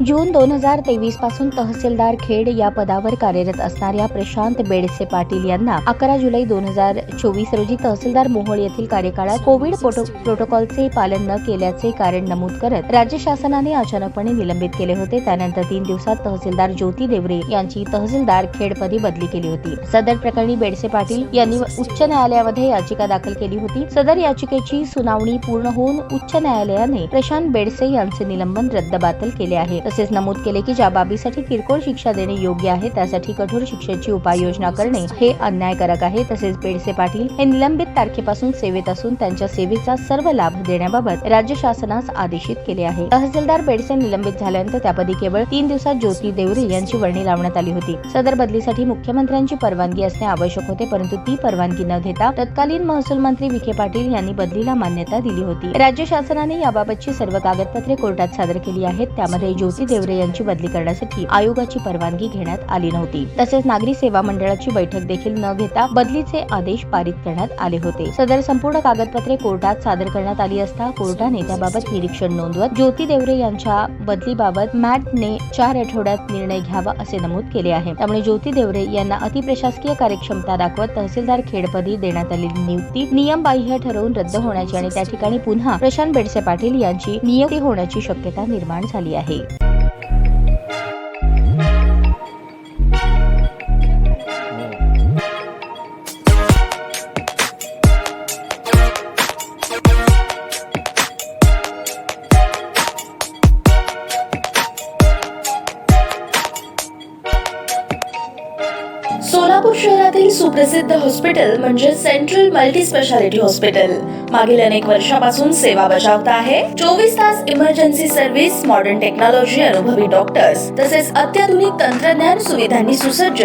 जून 2023 पासून तहसीलदार खेड या पदावर कार्यरत असणाऱ्या प्रशांत बेडसे पाटील यांना 11 जुलै 2024 रोजी तहसीलदार मोहोळ येथील कार्यकाळात कोविड प्रोटोकॉलचे पालन न केल्याचे कारण नमूद करत राज्य शासनाने अचानकपणे निलंबित केले होते। त्यानंतर 3 दिवसात तहसीलदार ज्योती देवरे यांची तहसीलदार खेडपदी बदली केली होती। सदर प्रकरणी बेडसे पाटील यांनी उच्च न्यायालयामध्ये याचिका दाखल केली होती। सदर याचिकेची सुनावणी पूर्ण होऊन उच्च न्यायालयाने प्रशांत बेडसे यांचे निलंबन रद्दबातल केले आहे। तसेच नमूद केले की ज्या बाबीसाठी किरकोळ शिक्षा देणे योग्य आहे त्यासाठी कठोर शिक्षेची उपाययोजना करणे हे अन्यायकारक आहे। तसेच बेडसे पाटील हे निलंबित तारखेपासून सेवेत असून त्यांच्या सेवेचा सर्व लाभ देण्याबाबत राज्य शासनास आदेशित केले आहे। तहसीलदार बेडसे निलंबित झाल्यानंतर त्यापदी केवळ 3 दिवसात ज्योती देवरे यांची वर्णी लावण्यात आली होती। सदर बदलीसाठी मुख्यमंत्र्यांची परवानगी असणे आवश्यक होते, परंतु ती परवानगी न देता तत्कालीन महसूल मंत्री विखे पाटील यांनी बदलीला मान्यता दिली होती। राज्य शासनाने याबाबतची सर्व कागदपत्रे कोर्टात सादर केली आहेत। त्यामध्ये ज्योती देवरे यांची बदली करण्यासाठी आयोगाची परवानगी घेण्यात आली नव्हती। तसेच नागरी सेवा मंडळाची बैठक देखील न घेता बदलीचे आदेश पारित करण्यात आले होते। सदर संपूर्ण कागदपत्रे कोर्टात सादर करण्यात आली असता कोर्टाने त्याबाबत निरीक्षण नोंदवत ज्योती देवरे यांच्या बदलीबाबत मॅटने 4 आठवड्यात निर्णय घ्यावा असे नमूद केले आहे। त्यामुळे ज्योती देवरे यांना अतिप्रशासकीय कार्यक्षमता दाखवत तहसीलदार खेडपदी देण्यात आलेली नियुक्ती नियमबाह्य ठरवून रद्द होण्याची आणि त्या ठिकाणी पुन्हा प्रशांत बेडसे पाटील यांची नियुक्ती होण्याची शक्यता निर्माण झाली आहे। सोलापूर शहरातील सुप्रसिद्ध हॉस्पिटल म्हणजे सेंट्रल मल्टी स्पेशालिटी हॉस्पिटल मागील अनेक वर्षापासून सेवा बजावत आहे। 24 तास इमर्जन्सी सर्व्हिस, मॉडर्न टेक्नॉलॉजी, अनुभवी डॉक्टर्स तसेच अत्याधुनिक तंत्रज्ञान सुविधांनी सुसज्ज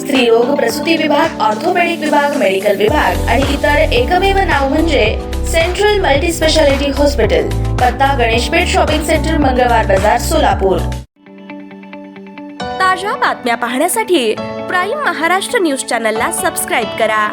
स्त्रीरोग प्रसूती विभाग, ऑर्थोपेडिक विभाग, मेडिकल विभाग आणि इतर एकमेव नाव म्हणजे सेंट्रल मल्टी स्पेशालिटी हॉस्पिटल। पत्ता गणेशपेठ शॉपिंग सेंटर, मंगळवार बाजार, सोलापूर। ताज्या बातम्या पाहण्यासाठी प्राईम महाराष्ट्र न्यूज चॅनलला सबस्क्राईब करा।